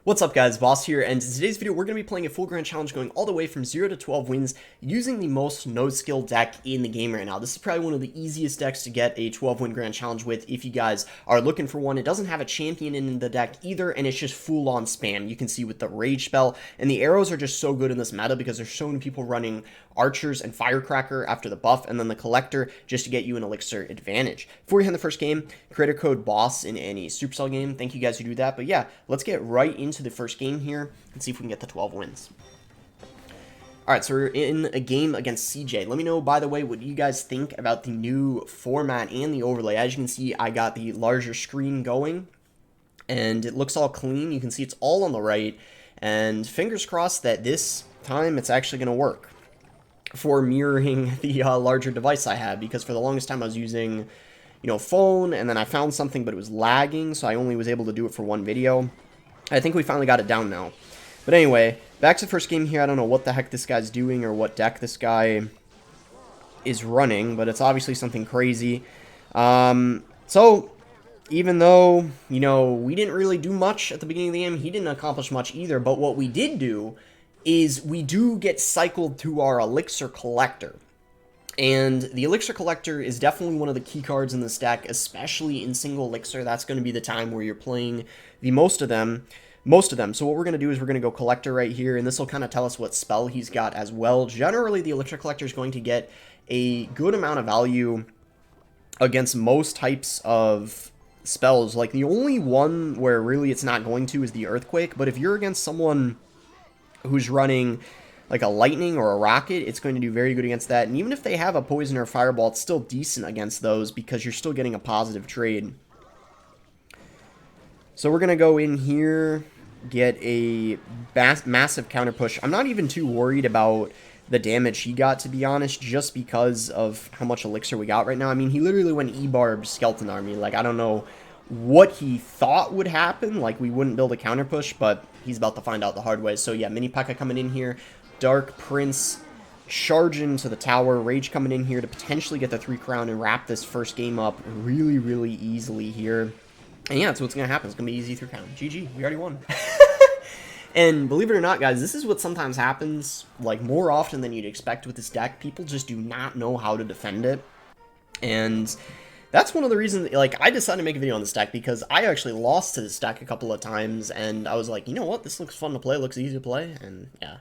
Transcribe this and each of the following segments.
What's up guys, Boss here, and in today's video we're going to be playing a full grand challenge going all the way from 0 to 12 wins using the most no-skill deck in the game right now. This is probably one of the easiest decks to get a 12-win grand challenge with if you guys are looking for one. It doesn't have a champion in the deck either, and it's just full-on spam. You can see with the rage spell, and the arrows are just so good in this meta because there's so many people running archers and firecracker after the buff, and then the collector just to get you an elixir advantage. Before we hand the first game, creator code BOSS in any Supercell game. Thank you guys who do that, but yeah, let's get right into the first game here and see if we can get the 12 wins. Alright, so we're in a game against CJ. Let me know, by the way, what you guys think about the new format and the overlay. As you can see, I got the larger screen going, and it looks all clean. You can see it's all on the right, and fingers crossed that this time it's actually going to work for mirroring the larger device I had, because for the longest time I was using, phone, and then I found something, but it was lagging, so I only was able to do it for one video. I think we finally got it down now. But anyway, back to the first game here. I don't know what the heck this guy's doing or what deck this guy is running, but it's obviously something crazy. So, even though, we didn't really do much at the beginning of the game, he didn't accomplish much either, but what we did do is we do get cycled to our Elixir Collector. And the Elixir Collector is definitely one of the key cards in this deck, especially in single Elixir. That's going to be the time where you're playing the most of them. So what we're going to do is we're going to go Collector right here, and this will kind of tell us what spell he's got as well. Generally, the Elixir Collector is going to get a good amount of value against most types of spells. Like, the only one where really it's not going to is the Earthquake, but if you're against someone who's running like a lightning or a rocket, it's going to do very good against that. And even if they have a poison or a fireball, it's still decent against those because you're still getting a positive trade. So we're going to go in here, get a massive counter push. I'm not even too worried about the damage he got, to be honest, just because of how much elixir we got right now. I mean, he literally went E-Barb Skeleton Army. Like, I don't know what he thought would happen. Like, we wouldn't build a counter push, but he's about to find out the hard way. So yeah, Mini P.E.K.K.A coming in here. Dark Prince charging to the tower. Rage coming in here to potentially get the 3 crown and wrap this first game up really, really easily here. And yeah, that's what's going to happen. It's going to be easy 3 crown. GG. We already won. And believe it or not, guys, this is what sometimes happens, like, more often than you'd expect with this deck. People just do not know how to defend it. And that's one of the reasons, like, I decided to make a video on this deck because I actually lost to this deck a couple of times, and I was like, you know what, this looks fun to play, looks easy to play, and yeah,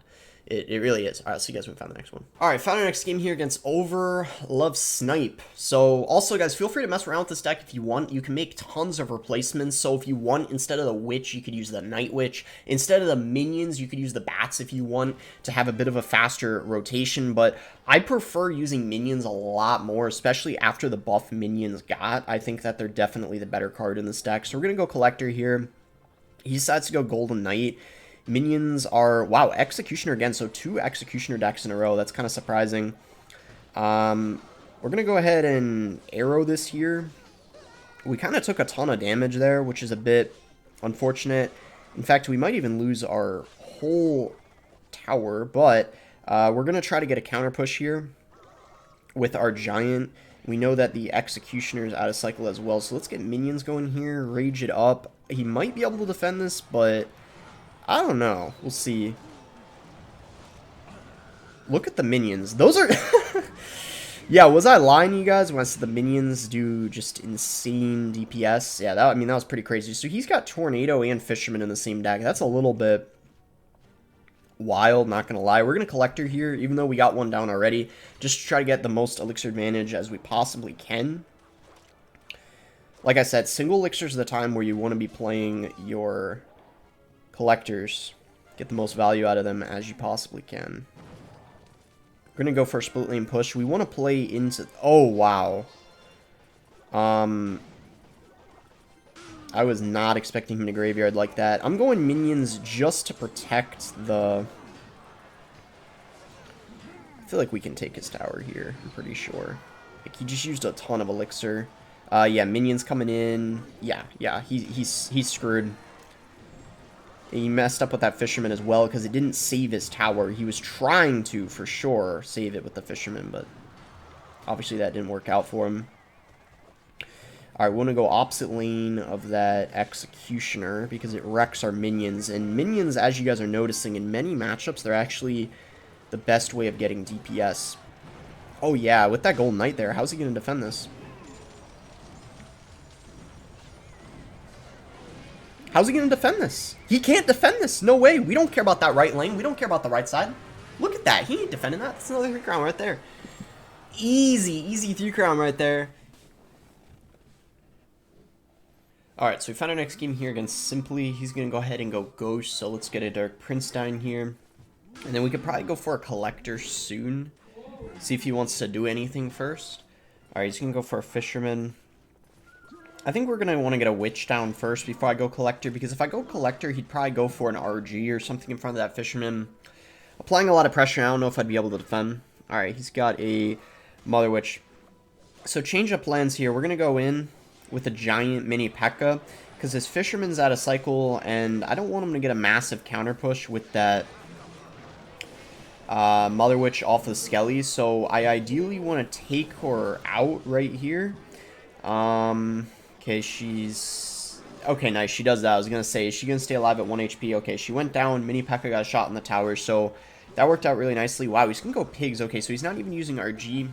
it really is. Alright, see you guys when we found the next one. Alright, found our next game here against Over Love Snipe. So, also, guys, feel free to mess around with this deck if you want. You can make tons of replacements. So, if you want, instead of the Witch, you could use the Night Witch. Instead of the Minions, you could use the Bats if you want to have a bit of a faster rotation. But I prefer using Minions a lot more, especially after the buff Minions got. I think that they're definitely the better card in this deck. So, we're going to go Collector here. He decides to go Golden Knight. Minions are, wow, Executioner again, so 2 Executioner decks in a row. That's kind of surprising. We're going to go ahead and arrow this here. We kind of took a ton of damage there, which is a bit unfortunate. In fact, we might even lose our whole tower, but we're going to try to get a counter push here with our Giant. We know that the Executioner is out of cycle as well, so let's get Minions going here, rage it up. He might be able to defend this, but I don't know. We'll see. Look at the Minions. Those are... Yeah, was I lying to you guys when I said the Minions do just insane DPS? Yeah, that was pretty crazy. So he's got Tornado and Fisherman in the same deck. That's a little bit wild, not going to lie. We're going to Collector here, even though we got one down already, just to try to get the most Elixir advantage as we possibly can. Like I said, single Elixirs are the time where you want to be playing your Collectors, get the most value out of them as you possibly can. We're going to go for a split lane push. We want to play into... Oh, wow. I was not expecting him to graveyard like that. I'm going Minions just to protect the... I feel like we can take his tower here, I'm pretty sure. Like, he just used a ton of Elixir. Yeah, Minions coming in. Yeah, he's screwed. He messed up with that Fisherman as well because it didn't save his tower. He was trying to, for sure, save it with the Fisherman, but obviously that didn't work out for him. Alright, we want to go opposite lane of that Executioner because it wrecks our minions. And minions, as you guys are noticing, in many matchups, they're actually the best way of getting DPS. Oh yeah, with that Golden Knight there, how's he going to defend this? How's he going to defend this? He can't defend this. No way. We don't care about that right lane. We don't care about the right side. Look at that. He ain't defending that. That's another 3 crown right there. Easy 3 crown right there. Alright, so we found our next game here against Simply. He's going to go ahead and go Ghost, so let's get a Dark Prince down here. And then we could probably go for a Collector soon. See if he wants to do anything first. Alright, he's going to go for a Fisherman. I think we're going to want to get a Witch down first before I go Collector, because if I go Collector, he'd probably go for an RG or something in front of that Fisherman. Applying a lot of pressure, I don't know if I'd be able to defend. Alright, he's got a Mother Witch. So change up plans here. We're going to go in with a giant mini P.E.K.K.A. because his Fisherman's out of cycle, and I don't want him to get a massive counter push with that Mother Witch off of Skelly, so I ideally want to take her out right here. Okay, she's... Okay, nice, she does that. I was going to say, is she going to stay alive at 1 HP? Okay, she went down, mini P.E.K.K.A. got a shot in the tower, so that worked out really nicely. Wow, he's going to go Pigs. Okay, so he's not even using RG.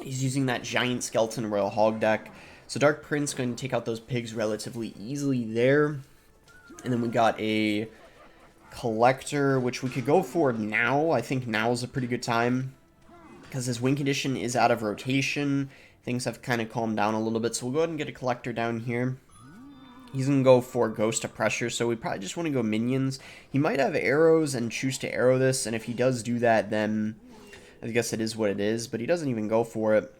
He's using that giant Skeleton Royal Hog deck. So Dark Prince going to take out those pigs relatively easily there. And then we got a Collector, which we could go for now. I think now is a pretty good time because his win condition is out of rotation. Things have kind of calmed down a little bit. So we'll go ahead and get a Collector down here. He's going to go for Ghost of Pressure, so we probably just want to go Minions. He might have arrows and choose to arrow this, and if he does do that, then I guess it is what it is, but he doesn't even go for it.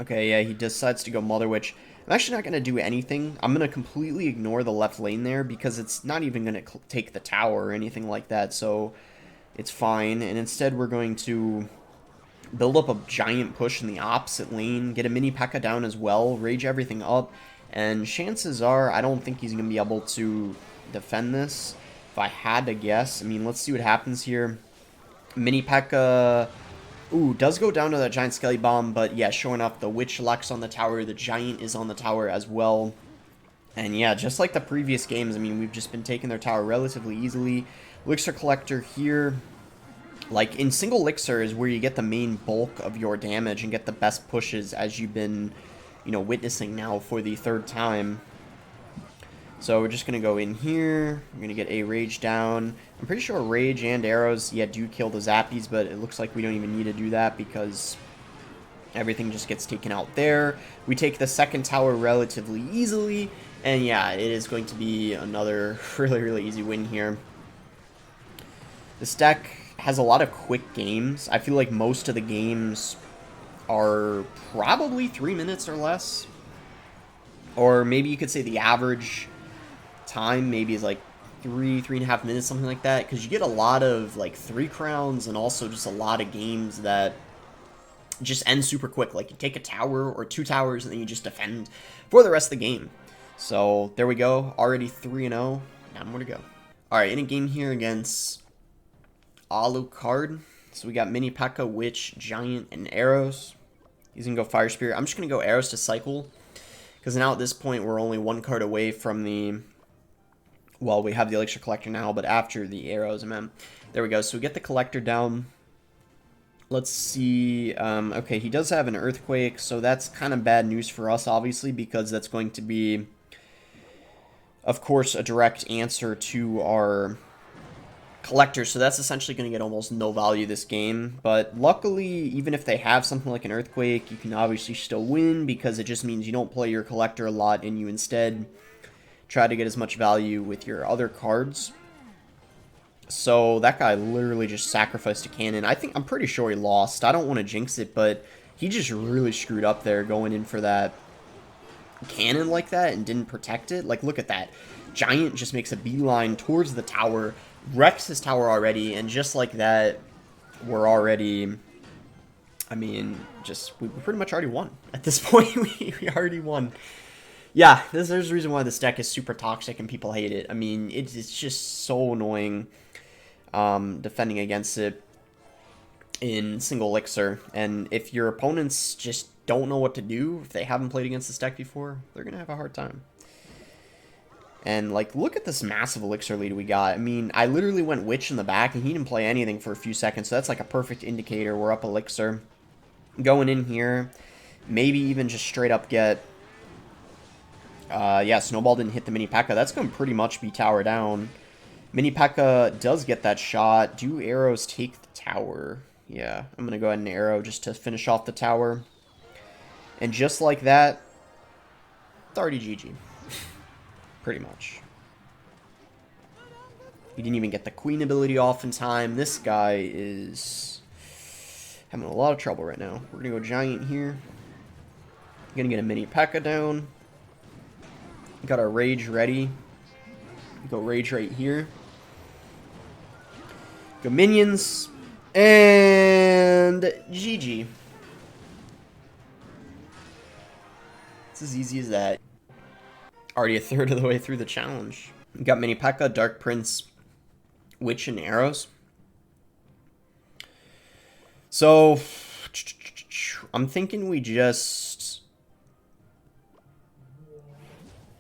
Okay, yeah, he decides to go Mother Witch. I'm actually not going to do anything. I'm going to completely ignore the left lane there because it's not even going to take the tower or anything like that, so it's fine. And instead we're going to build up a giant push in the opposite lane, get a mini P.E.K.K.A. down as well, rage everything up, and chances are I don't think he's going to be able to defend this. If I had to guess, I mean, let's see what happens here. Mini P.E.K.K.A. Ooh, does go down to that giant Skelly Bomb, but yeah, sure enough, the Witch Lex on the tower, the Giant is on the tower as well. And yeah, just like the previous games, I mean, we've just been taking their tower relatively easily. Elixir Collector here, like in single Elixir is where you get the main bulk of your damage and get the best pushes, as you've been, you know, witnessing now for the 3rd time. So we're just going to go in here. We're going to get a Rage down. I'm pretty sure Rage and arrows, yeah, do kill the Zappies, but it looks like we don't even need to do that because everything just gets taken out there. We take the 2nd tower relatively easily, and yeah, it is going to be another really easy win here. This deck has a lot of quick games. I feel like most of the games are probably 3 minutes or less. Or maybe you could say the average time maybe is like 3.5 minutes, something like that, because you get a lot of like 3 crowns and also just a lot of games that just end super quick. Like you take a tower or 2 towers and then you just defend for the rest of the game. So there we go, already 3-0, now more to go. Alright, in a game here against Alucard, so we got mini P.E.K.K.A., Witch, Giant, and arrows. He's gonna go Fire Spirit. I'm just gonna go arrows to cycle, because now at this point we're only 1 card away from the... Well, we have the Elixir Collector now, but after the arrows, man. There we go. So we get the Collector down. Let's see. Okay, he does have an Earthquake, so that's kind of bad news for us, obviously, because that's going to be, of course, a direct answer to our Collector. So that's essentially going to get almost no value this game. But luckily, even if they have something like an Earthquake, you can obviously still win, because it just means you don't play your Collector a lot and you instead try to get as much value with your other cards. So that guy literally just sacrificed a cannon. I'm pretty sure he lost. I don't want to jinx it, but he just really screwed up there going in for that cannon like that and didn't protect it. Like, look at that. Giant just makes a beeline towards the tower, wrecks his tower already, and just like that, we're already... I mean, we pretty much already won. At this point, we already won. Yeah, there's a reason why this deck is super toxic and people hate it. I mean, it's just so annoying defending against it in single Elixir. And if your opponents just don't know what to do, if they haven't played against this deck before, they're going to have a hard time. And, like, look at this massive Elixir lead we got. I mean, I literally went Witch in the back, and he didn't play anything for a few seconds, so that's, like, a perfect indicator. We're up Elixir. Going in here, maybe even just straight up get... yeah, Snowball didn't hit the Mini P.E.K.K.A. That's going to pretty much be tower down. Mini P.E.K.K.A. does get that shot. Do arrows take the tower? Yeah, I'm going to go ahead and arrow just to finish off the tower. And just like that, it's already GG. Pretty much. He didn't even get the Queen ability off in time. This guy is having a lot of trouble right now. We're going to go Giant here. Going to get a Mini P.E.K.K.A. down. Got our Rage ready. Go Rage right here. Go Minions. And GG. It's as easy as that. Already a third of the way through the challenge. We got Mini P.E.K.K.A., Dark Prince, Witch, and Arrows. So, I'm thinking we just...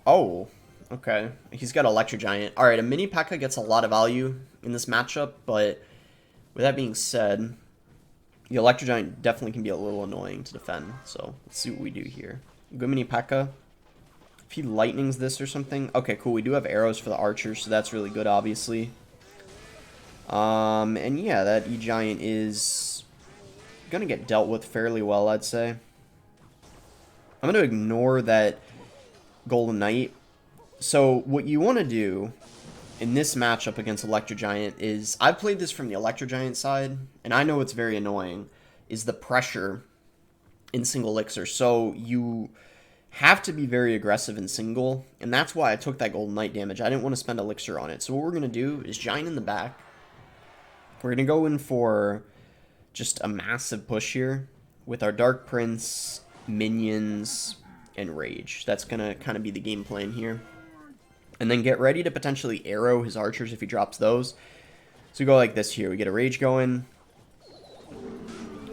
Oh, okay. He's got Electro Giant. Alright, a Mini P.E.K.K.A. gets a lot of value in this matchup, but with that being said, the Electro Giant definitely can be a little annoying to defend. So, let's see what we do here. Go Mini P.E.K.K.A. If he lightnings this or something. Okay, cool. We do have arrows for the archers, so that's really good, obviously. And yeah, that E-Giant is going to get dealt with fairly well, I'd say. I'm going to ignore that Golden Knight. So what you want to do in this matchup against Electro Giant is, I've played this from the Electro Giant side, and I know it's very annoying, is the pressure in single Elixir. So you have to be very aggressive in single, and that's why I took that Golden Knight damage. I didn't want to spend Elixir on it. So what we're going to do is Giant in the back. We're going to go in for just a massive push here with our Dark Prince, Minions, and Rage. That's going to kind of be the game plan here. And then get ready to potentially arrow his archers if he drops those. So we go like this here. We get a Rage going.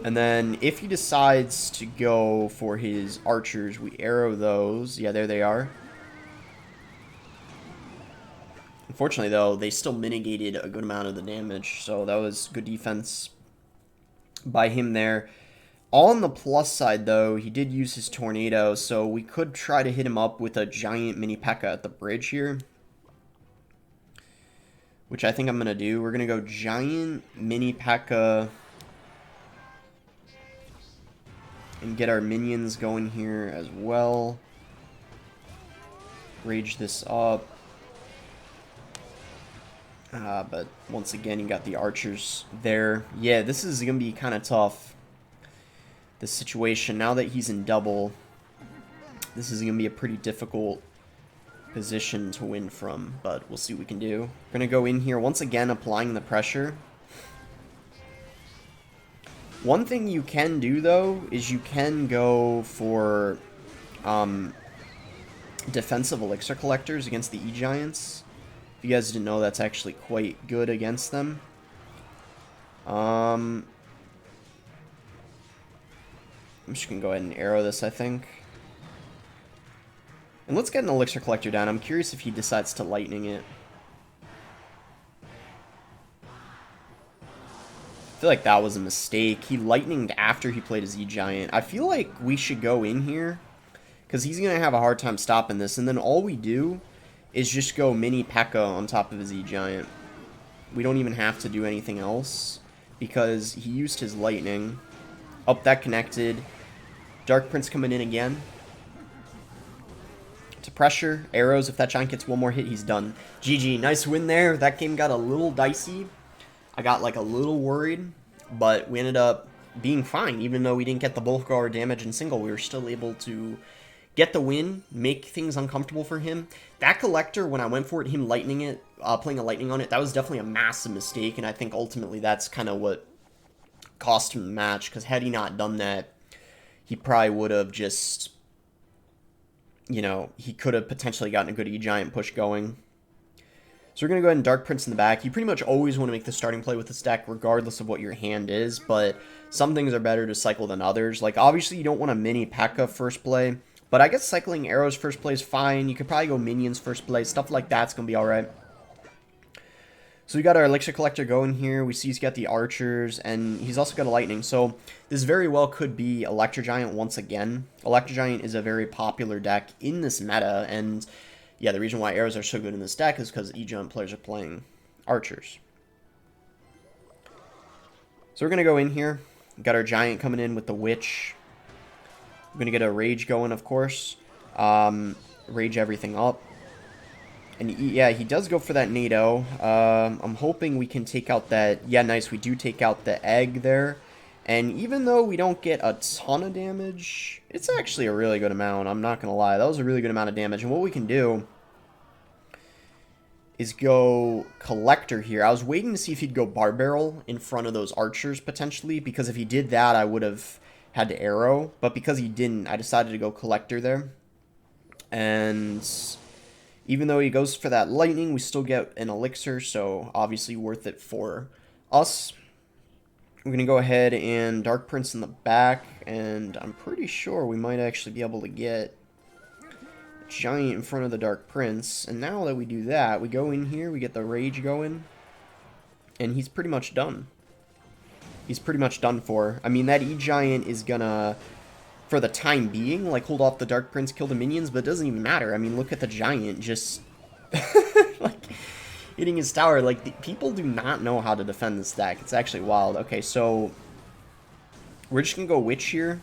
And then if he decides to go for his archers, we arrow those. Yeah, there they are. Unfortunately, though, they still mitigated a good amount of the damage. So that was good defense by him there. On the plus side, though, he did use his Tornado. So we could try to hit him up with a Giant Mini P.E.K.K.A. at the bridge here, which I think I'm going to do. We're going to go Giant Mini P.E.K.K.A. and get our minions going here as well. Rage this up. But once again, you got the archers there. Yeah, this is going to be kind of tough, this situation. Now that he's in double, this is going to be a pretty difficult position to win from, but we'll see what we can do. We're going to go in here, once again, applying the pressure. One thing you can do, though, is you can go for defensive Elixir Collectors against the E-Giants. If you guys didn't know, that's actually quite good against them. I'm just going to go ahead and arrow this, I think. And let's get an Elixir Collector down. I'm curious if he decides to lightning it. I feel like that was a mistake. He lightninged after he played his E-Giant. I feel like we should go in here, because he's going to have a hard time stopping this. And then all we do is just go Mini P.E.K.K.A. on top of his E-Giant. We don't even have to do anything else, because he used his lightning. Up, that connected. Dark Prince coming in again. To pressure. Arrows. If that Giant gets one more hit, he's done. GG. Nice win there. That game got a little dicey. I got like a little worried, but we ended up being fine. Even though we didn't get the bulk of our damage in single, we were still able to get the win, make things uncomfortable for him. That Collector, when I went for it, him lightning it, playing a lightning on it, that was definitely a massive mistake, and I think ultimately that's kind of what cost him the match, because had he not done that, he probably would have just, you know, he could have potentially gotten a good E-Giant push going. So we're going to go ahead and Dark Prince in the back. You pretty much always want to make the starting play with this deck regardless of what your hand is, but some things are better to cycle than others. Like, obviously, you don't want a Mini P.E.K.K.A. first play, but I guess cycling Arrows first play is fine. You could probably go Minions first play. Stuff like that's going to be alright. So we got our Elixir Collector going here. We see he's got the Archers, and he's also got a Lightning. So this very well could be Electro Giant once again. Electro Giant is a very popular deck in this meta, and yeah, the reason why Arrows are so good in this deck is because E-Giant players are playing Archers. So we're going to go in here. We got our Giant coming in with the Witch. We're going to get a Rage going, of course. Rage everything up. And yeah, he does go for that NATO. I'm hoping we can take out that... Yeah, nice. We do take out the egg there. And even though we don't get a ton of damage, it's actually a really good amount. I'm not going to lie. That was a really good amount of damage. And what we can do is go Collector here. I was waiting to see if he'd go Barbarrel in front of those Archers, potentially. Because if he did that, I would have had to Arrow. But because he didn't, I decided to go Collector there. And... even though he goes for that Lightning, we still get an Elixir, so obviously worth it for us. We're going to go ahead and Dark Prince in the back, and I'm pretty sure we might actually be able to get a Giant in front of the Dark Prince. And now that we do that, we go in here, we get the Rage going, and he's pretty much done. He's pretty much done for. I mean, that E-Giant is going to... for the time being, like, hold off the Dark Prince, kill the minions, but it doesn't even matter. I mean, look at the Giant just, like, hitting his tower. Like, people do not know how to defend this deck. It's actually wild. Okay, so we're just going to go Witch here.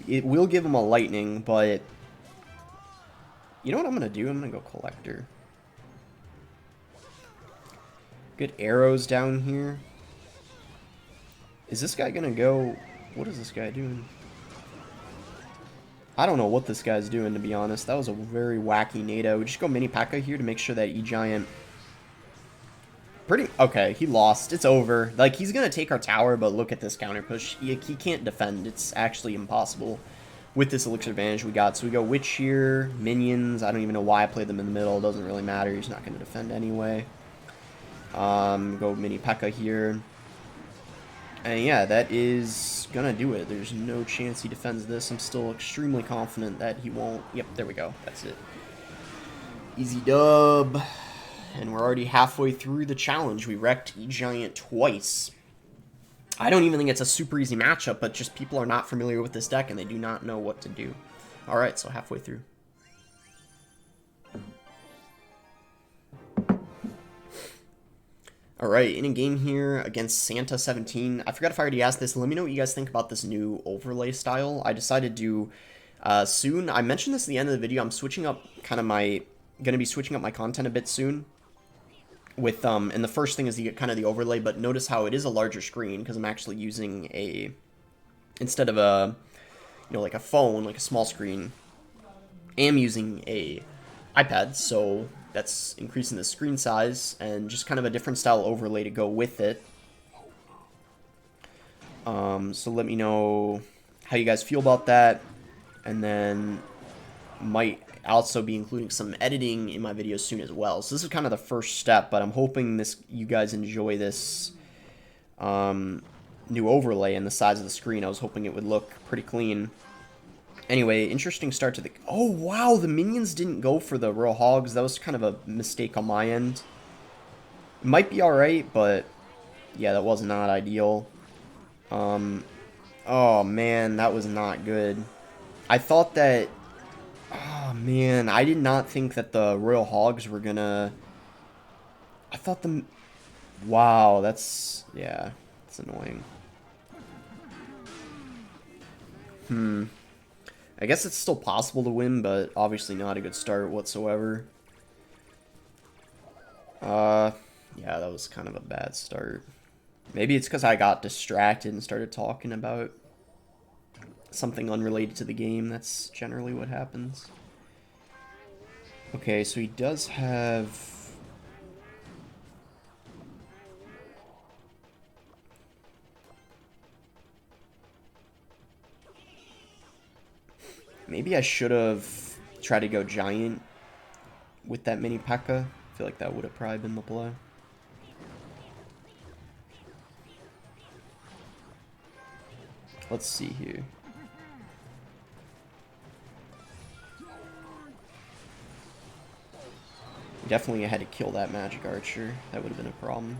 It will give him a Lightning, but you know what I'm going to do? I'm going to go Collector. Good Arrows down here. Is this guy going to go... what is this guy doing? I don't know what this guy's doing, to be honest. That was a very wacky NATO. We just go Mini P.E.K.K.A. here to make sure that E-Giant... okay, he lost. It's over. Like, he's going to take our tower, but look at this counter push. He can't defend. It's actually impossible with this Elixir advantage we got. So we go Witch here, Minions. I don't even know why I played them in the middle. It doesn't really matter. He's not going to defend anyway. Go Mini P.E.K.K.A. here. And yeah, that is gonna do it. There's no chance he defends this. I'm still extremely confident that he won't. Yep, there we go. That's it. Easy dub. And we're already halfway through the challenge. We wrecked E-Giant twice. I don't even think it's a super easy matchup, but just people are not familiar with this deck and they do not know what to do. Alright, so halfway through. Alright, in a game here against Santa17. I forgot if I already asked this. Let me know what you guys think about this new overlay style. I decided to soon. I mentioned this at the end of the video. I'm switching up going to be switching up my content a bit soon. With, and the first thing is kind of the overlay, but notice how it is a larger screen because I'm actually using a, instead of a, you know, like a phone, like a small screen, I am using a iPad, so that's increasing the screen size and just kind of a different style overlay to go with it. So let me know how you guys feel about that, and then might also be including some editing in my videos soon as well. So this is kind of the first step, but I'm hoping you guys enjoy this new overlay and the size of the screen. I was hoping it would look pretty clean. Anyway, interesting start to the... Oh, wow, the minions didn't go for the Royal Hogs. That was kind of a mistake on my end. It might be alright, but yeah, that was not ideal. Oh, man, that was not good. I thought that... Oh, man, I did not think that the Royal Hogs were gonna... I thought the... Wow, that's... Yeah, it's annoying. I guess it's still possible to win, but obviously not a good start whatsoever. Yeah, that was kind of a bad start. Maybe it's because I got distracted and started talking about something unrelated to the game. That's generally what happens. Okay, so he does have... Maybe I should have tried to go Giant with that Mini P.E.K.K.A. feel like that would have probably been the play. Let's see here. Definitely had to kill that magic archer. That would have been a problem.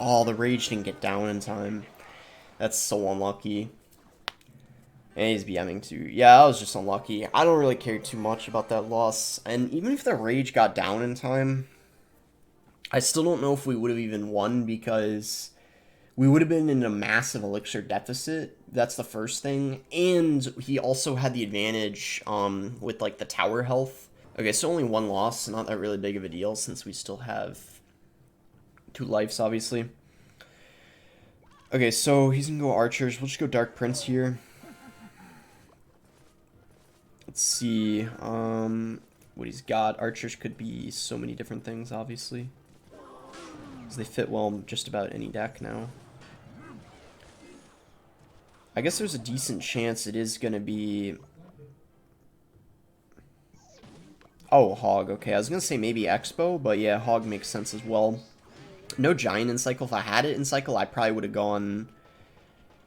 Oh, the rage didn't get down in time. That's so unlucky. And he's BMing too. Yeah, that was just unlucky. I don't really care too much about that loss. And even if the rage got down in time, I still don't know if we would have even won, because we would have been in a massive elixir deficit. That's the first thing. And he also had the advantage with like the tower health. Okay, so only one loss, not that really big of a deal since we still have 2 lives, obviously. Okay, so he's gonna go archers. We'll just go Dark Prince here. Let's see what he's got. Archers could be so many different things, obviously, because they fit well in just about any deck now. I guess there's a decent chance it is gonna be... Oh, Hog. Okay, I was gonna say maybe Expo, but yeah, Hog makes sense as well. No Giant in cycle. If I had it in cycle, I probably would have gone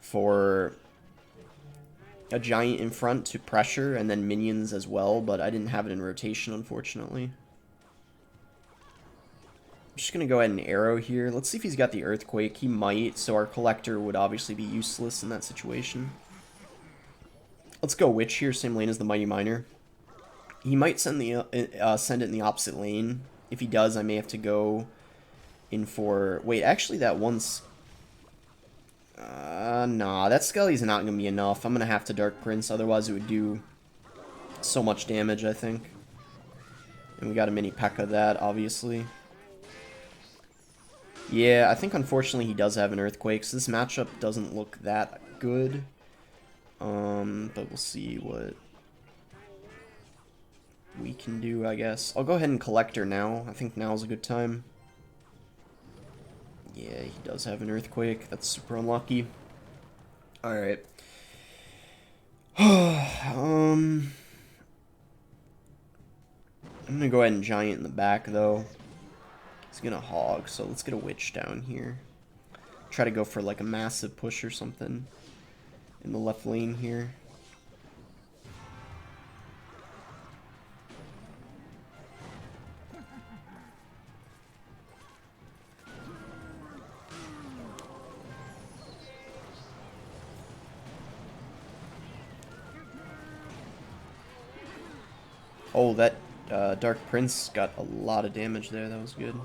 for a Giant in front to pressure, and then minions as well, but I didn't have it in rotation, unfortunately. I'm just going to go ahead and arrow here. Let's see if he's got the Earthquake. He might, so our Collector would obviously be useless in that situation. Let's go Witch here, same lane as the Mighty Miner. He might send it in the opposite lane. If he does, I may have to go in for... Wait, actually that one's... nah, that Skelly's not going to be enough. I'm going to have to Dark Prince, otherwise it would do so much damage, I think. And we got a mini P.E.K.K.A that, obviously. Yeah, I think unfortunately he does have an Earthquake, so this matchup doesn't look that good. But we'll see what we can do, I guess. I'll go ahead and Collector now. I think now's a good time. Yeah, he does have an Earthquake. That's super unlucky. Alright. I'm gonna go ahead and Giant in the back, though. He's gonna Hog, so let's get a Witch down here. Try to go for, like, a massive push or something in the left lane here. Oh, that Dark Prince got a lot of damage there. That was good.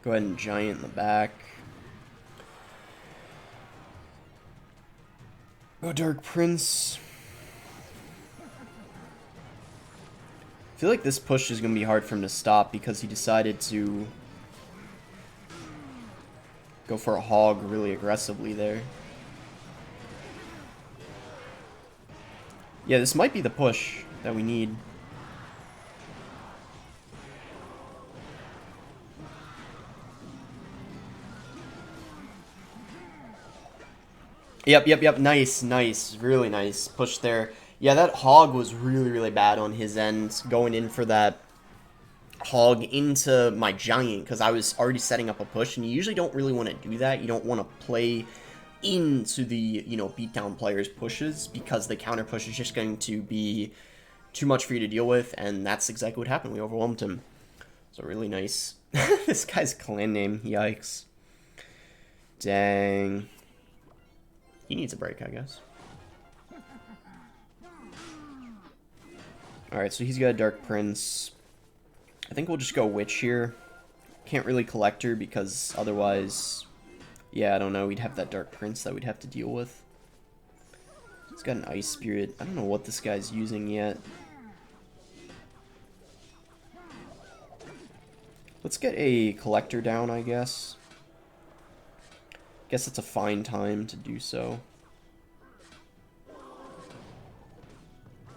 Go ahead and Giant in the back. Go Dark Prince. I feel like this push is going to be hard for him to stop because he decided to go for a Hog really aggressively there. Yeah, this might be the push that we need. Yep. Nice. Really nice push there. Yeah, that Hog was really bad on his end, going in for that Hog into my Giant, because I was already setting up a push, and you usually don't really want to do that. You don't want to play into the, you know, beatdown players' pushes, because the counter push is just going to be too much for you to deal with, and that's exactly what happened. We overwhelmed him. So really nice. This guy's clan name, yikes. Dang. He needs a break, I guess. Alright, so he's got a Dark Prince. I think we'll just go Witch here. Can't really Collector because otherwise... Yeah, I don't know. We'd have that Dark Prince that we'd have to deal with. He's got an Ice Spirit. I don't know what this guy's using yet. Let's get a Collector down, I guess. Guess it's a fine time to do so.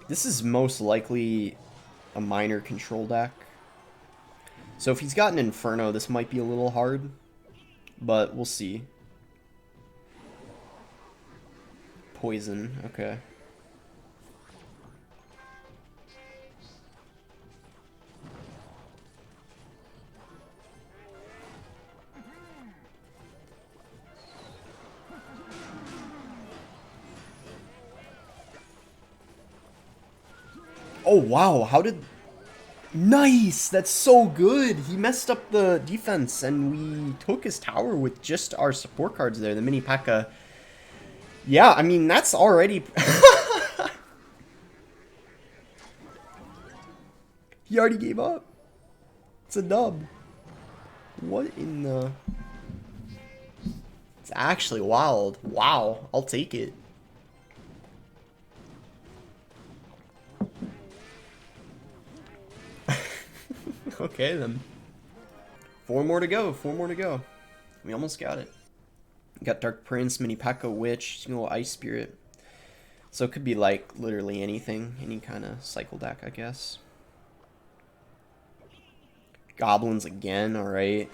This is most likely a minor control deck. So if he's got an Inferno, this might be a little hard. But we'll see. Poison, okay. Oh, wow, how did... Nice! That's so good! He messed up the defense, and we took his tower with just our support cards there, the mini P.E.K.K.A. Yeah, I mean, that's already... He already gave up. It's a dub. What in the... It's actually wild. Wow, I'll take it. Okay, then. 4 more to go. 4 more to go. We almost got it. We got Dark Prince, Mini P.E.K.K.A, Witch, you know, Ice Spirit. So it could be, like, literally anything. Any kind of cycle deck, I guess. Goblins again, alright.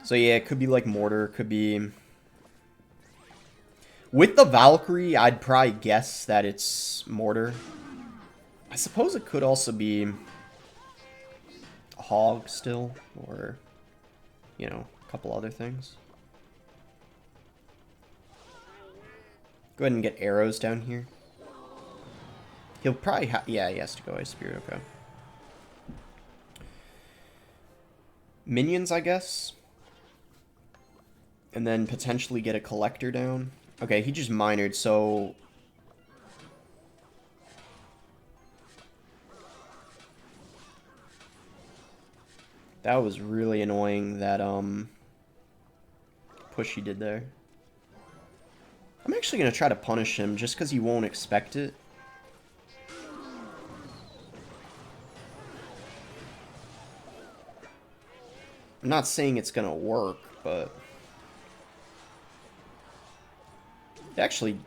So yeah, it could be, like, Mortar. Could be... With the Valkyrie, I'd probably guess that it's Mortar. I suppose it could also be... Hog still, or, you know, a couple other things. Go ahead and get arrows down here. He'll probably have, yeah, he has to go Ice Spirit, okay. Minions, I guess. And then potentially get a Collector down. Okay, he just minored, so... That was really annoying, that, push he did there. I'm actually going to try to punish him, just because he won't expect it. I'm not saying it's going to work, but... Actually...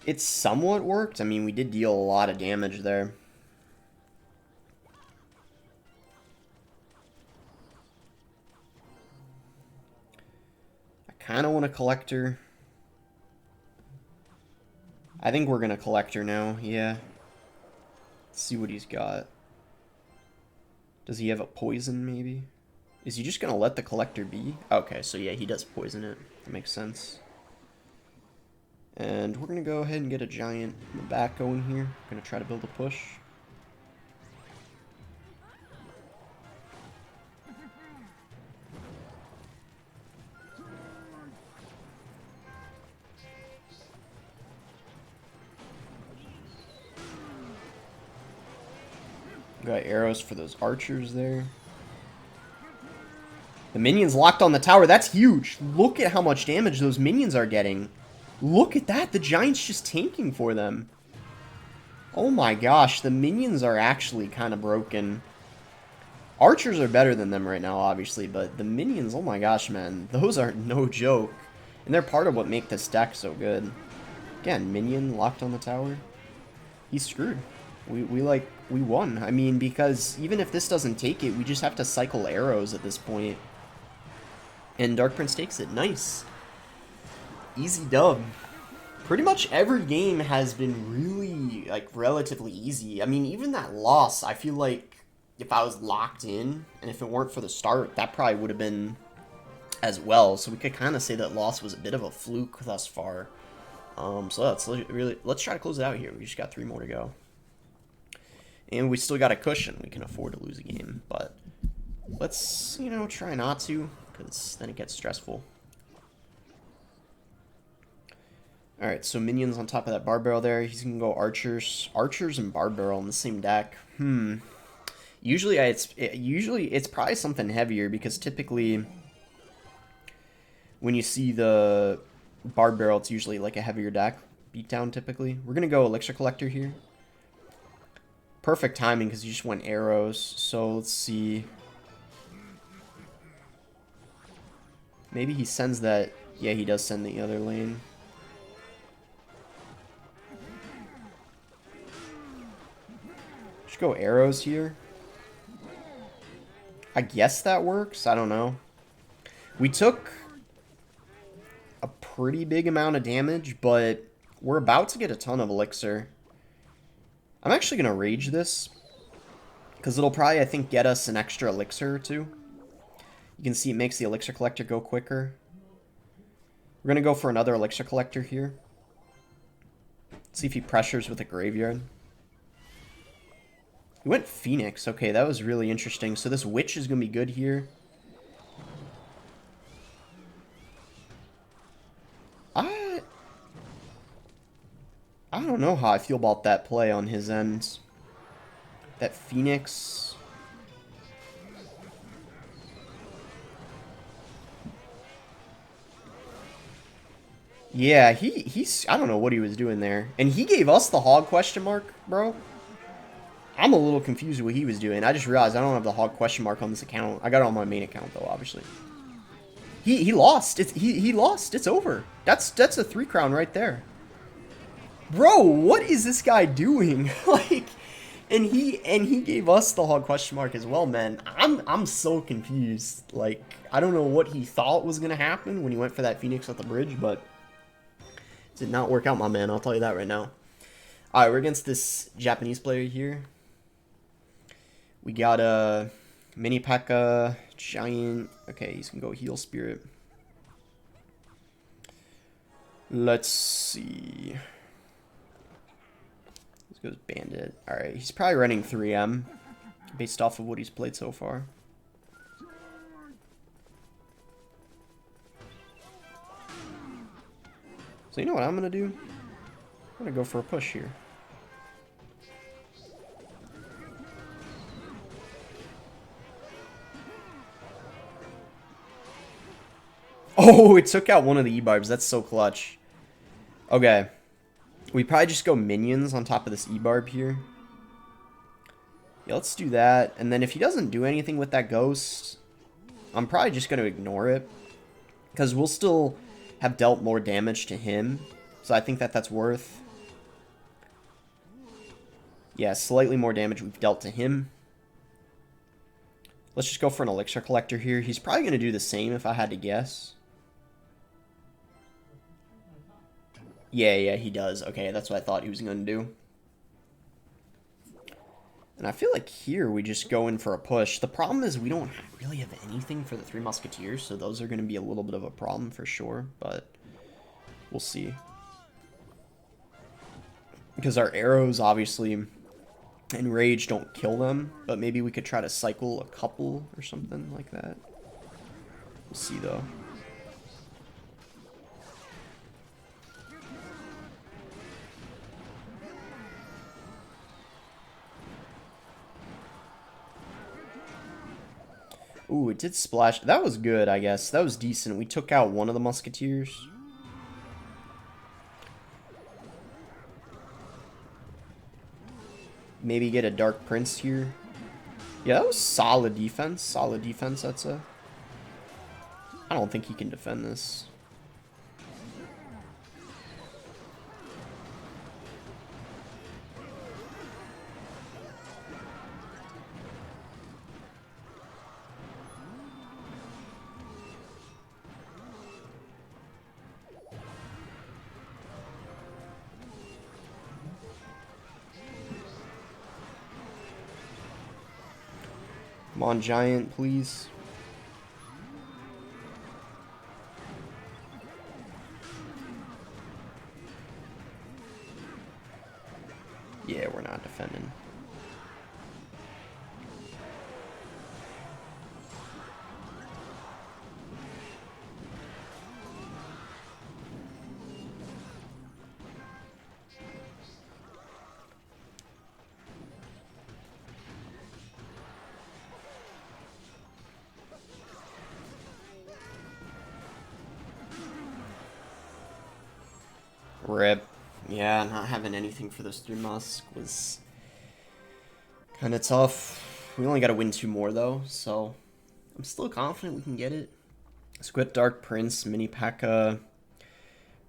It somewhat worked. I mean, we did deal a lot of damage there. Kind of want a Collector. I think we're gonna Collector now, yeah. Let's see what he's got. Does he have a poison, maybe? Is he just gonna let the Collector be? Okay, so yeah, he does poison it. That makes sense. And we're gonna go ahead and get a giant in the back going here. Gonna try to build a push. Got arrows for those archers there. The minions locked on the tower. That's huge. Look at how much damage those minions are getting. Look at that. The giant's just tanking for them. Oh my gosh. The minions are actually kind of broken. Archers are better than them right now, obviously. But the minions, oh my gosh, man. Those are no joke. And they're part of what make this deck so good. Again, minion locked on the tower. He's screwed. We won. I mean, because even if this doesn't take it, we just have to cycle arrows at this point. And Dark Prince takes it. Nice. Easy dub. Pretty much every game has been really, like, relatively easy. I mean, even that loss, I feel like if I was locked in, and if it weren't for the start, that probably would have been as well. So we could kind of say that loss was a bit of a fluke thus far. So let's try to close it out here. We just got 3 more to go. And we still got a cushion. We can afford to lose a game. But let's, you know, try not to, because then it gets stressful. Alright, so minions on top of that bar barrel there. He's gonna go archers. Archers and bar barrel in the same deck. Usually it's probably something heavier, because typically when you see the bar barrel, it's usually like a heavier deck beatdown typically. We're gonna go elixir collector here. Perfect timing because you just went arrows. So let's see. Maybe he sends that. Yeah, he does send the other lane. Just go arrows here. I guess that works. I don't know. We took a pretty big amount of damage, but we're about to get a ton of elixir. I'm actually going to rage this, because it'll probably, I think, get us an extra elixir or two. You can see it makes the elixir collector go quicker. We're going to go for another elixir collector here. Let's see if he pressures with a graveyard. He went Phoenix. Okay, that was really interesting. So this witch is going to be good here. I don't know how I feel about that play on his end. That Phoenix. Yeah, he's I don't know what he was doing there. And he gave us the hog question mark, bro. I'm a little confused with what he was doing. I just realized I don't have the hog question mark on this account. I got it on my main account though, obviously. He lost. He lost. It's over. That's a 3 crown right there. Bro, what is this guy doing? Like, and he gave us the hog question mark as well, man. I'm so confused. Like, I don't know what he thought was gonna happen when he went for that Phoenix at the bridge, but it did not work out, my man. I'll tell you that right now. All right, we're against this Japanese player here. We got a mini P.E.K.K.A, giant. Okay, he's gonna go heal spirit. Let's see. Goes bandit. Alright, he's probably running 3M based off of what he's played so far. So you know what I'm gonna do? I'm gonna go for a push here. Oh, it took out one of the E-barbs. That's so clutch. Okay. We probably just go minions on top of this E-barb here. Yeah, let's do that. And then if he doesn't do anything with that ghost, I'm probably just going to ignore it. Because we'll still have dealt more damage to him. So I think that that's worth. Yeah, slightly more damage we've dealt to him. Let's just go for an elixir collector here. He's probably going to do the same if I had to guess. Yeah, he does. Okay, that's what I thought he was going to do. And I feel like here we just go in for a push. The problem is we don't really have anything for the 3 Musketeers, so those are going to be a little bit of a problem for sure, but we'll see. Because our arrows, obviously, and rage don't kill them, but maybe we could try to cycle a couple or something like that. We'll see, though. Ooh, it did splash. That was good, I guess. That was decent. We took out one of the Musketeers. Maybe get a Dark Prince here. Yeah, that was solid defense. Solid defense, I'd say. I don't think he can defend this. Come on, giant, please. Yeah, we're not defending. Rip. Yeah, not having anything for this 3 Musk was kind of tough. We only got to win 2 more, though, so I'm still confident we can get it. Squid Dark Prince, Mini P.E.K.K.A,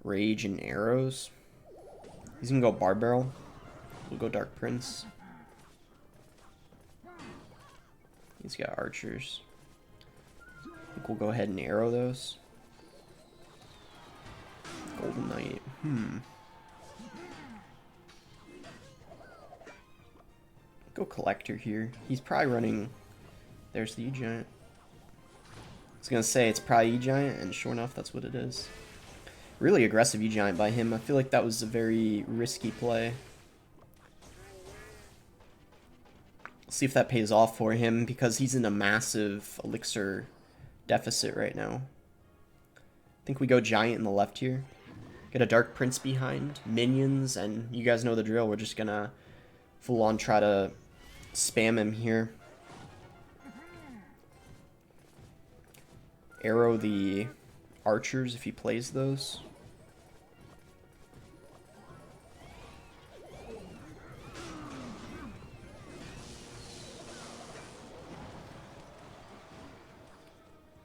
Rage, and Arrows. He's going to go Bar Barrel. We'll go Dark Prince. He's got Archers. I think we'll go ahead and arrow those. Golden Knight. Go Collector here. He's probably running... There's the E-Giant. I was going to say, it's probably E-Giant, and sure enough, that's what it is. Really aggressive E-Giant by him. I feel like that was a very risky play. See if that pays off for him, because he's in a massive elixir deficit right now. I think we go Giant in the left here. Get a Dark Prince behind. Minions, and you guys know the drill. We're just going to full-on try to spam him here. Arrow the Archers if he plays those.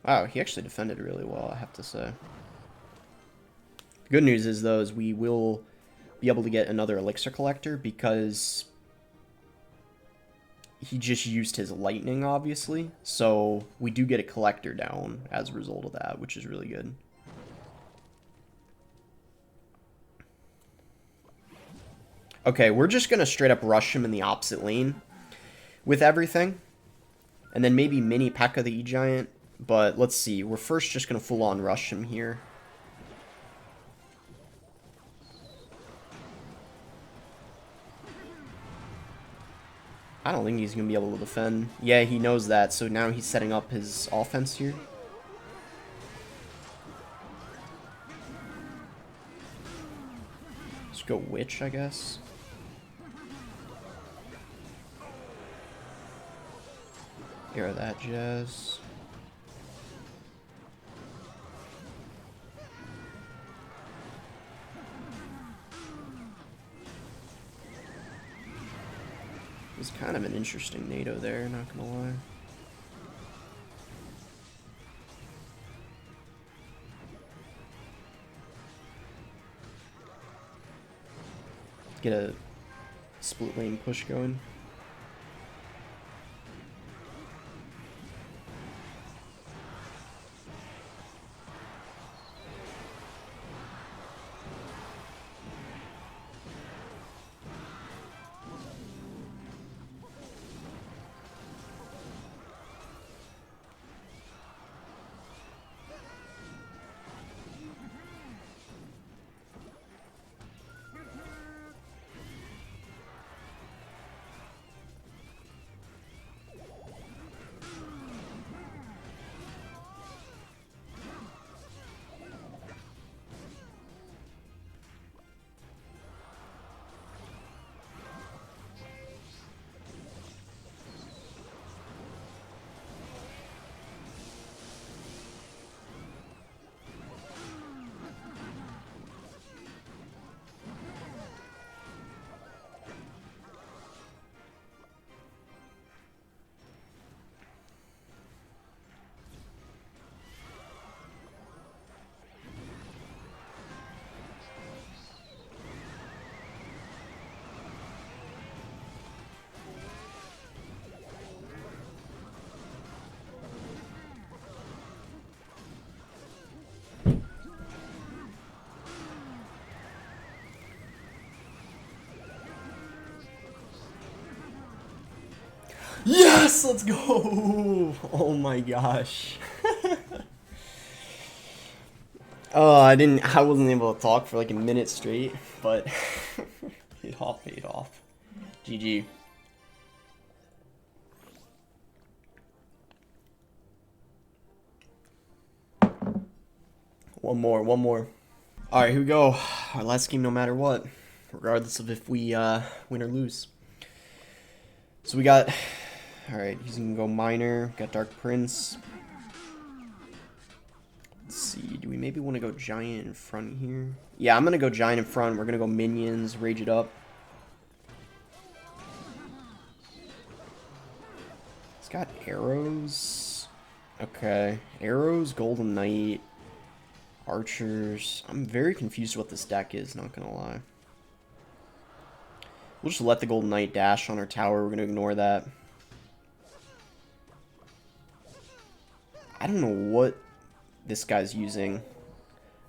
Wow, he actually defended really well, I have to say. The good news is, though, is we will be able to get another Elixir Collector because he just used his Lightning, obviously. So we do get a Collector down as a result of that, which is really good. Okay, we're just going to straight up rush him in the opposite lane with everything. And then maybe Mini P.E.K.K.A the E-Giant. But let's see, we're first just going to full-on rush him here. I don't think he's going to be able to defend. Yeah, he knows that, so now he's setting up his offense here. Let's go Witch, I guess. Arrow that jazz. It's kind of an interesting NATO there, not gonna lie. Get a split lane push going. Yes, let's go. Oh my gosh. Oh, I wasn't able to talk for like a minute straight, but it all paid off. GG. One more. All right, here we go. Our last game, no matter what, regardless of if we win or lose. So we got, all right, he's gonna go Miner. Got Dark Prince, Let's see, do we maybe want to go giant in front here? Yeah, I'm going to go giant in front. We're going to go minions, rage it up. It's got arrows. Okay, arrows, golden knight, archers. I'm very confused what this deck is, not going to lie. We'll just let the golden knight dash on our tower. We're going to ignore that. I don't know what this guy's using.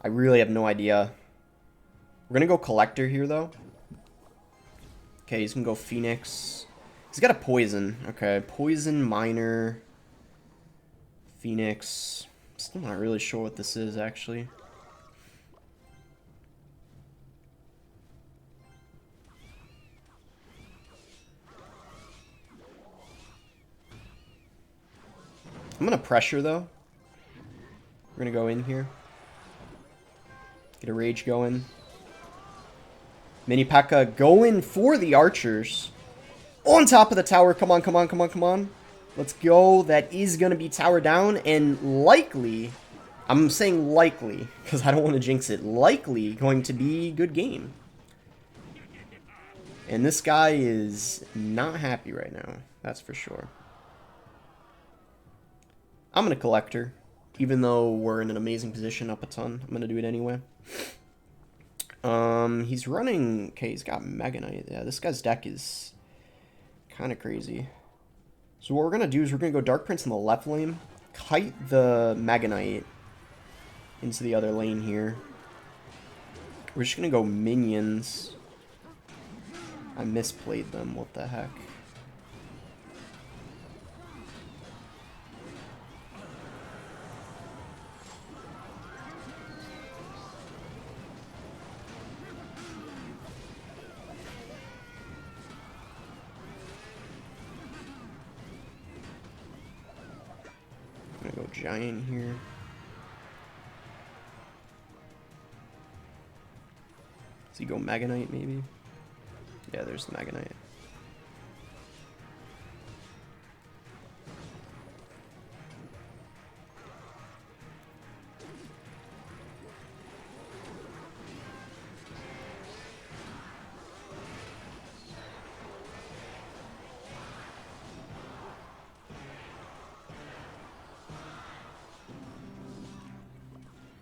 I really have no idea. We're going to go collector here, though. Okay, he's going to go Phoenix. He's got a poison. Okay, poison, miner, Phoenix. Still not really sure what this is, actually. I'm going to pressure, though. We're going to go in here. Get a rage going. Mini P.E.K.K.A. going for the archers. On top of the tower. Come on, come on, come on, come on. Let's go. That is going to be tower down. And likely, I'm saying likely, because I don't want to jinx it. Likely going to be good game. And this guy is not happy right now. That's for sure. I'm going to collector. Even though we're in an amazing position up a ton. I'm going to do it anyway. He's running... Okay, he's got Mega Knight. Yeah, this guy's deck is kind of crazy. So what we're going to do is we're going to go Dark Prince in the left lane. Kite the Mega Knight into the other lane here. We're just going to go minions. I misplayed them. What the heck? I'm gonna go giant here. Does he go Mega Knight maybe? Yeah, there's the Mega Knight.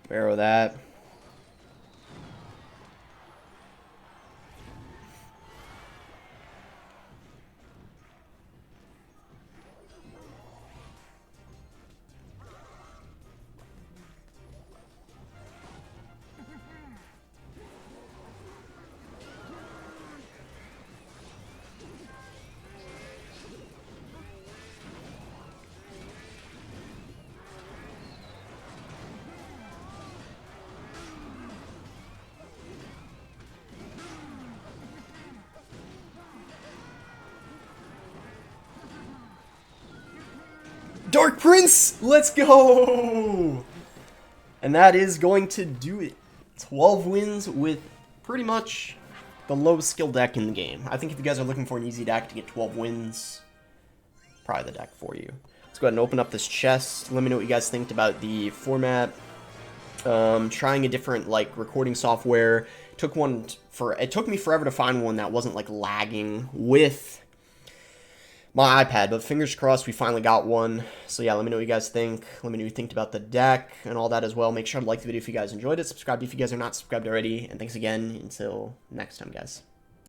Arrow that. Dark Prince! Let's go! And that is going to do it. 12 wins with pretty much the lowest skill deck in the game. I think if you guys are looking for an easy deck to get 12 wins, probably the deck for you. Let's go ahead and open up this chest. Let me know what you guys think about the format. Trying a different like recording software. It took me forever to find one that wasn't like lagging with my iPad, but fingers crossed we finally got one. So yeah, let me know what you guys think. Let me know what you think about the deck and all that as well. Make sure to like the video if you guys enjoyed it. Subscribe if you guys are not subscribed already. And thanks again. Until next time, guys.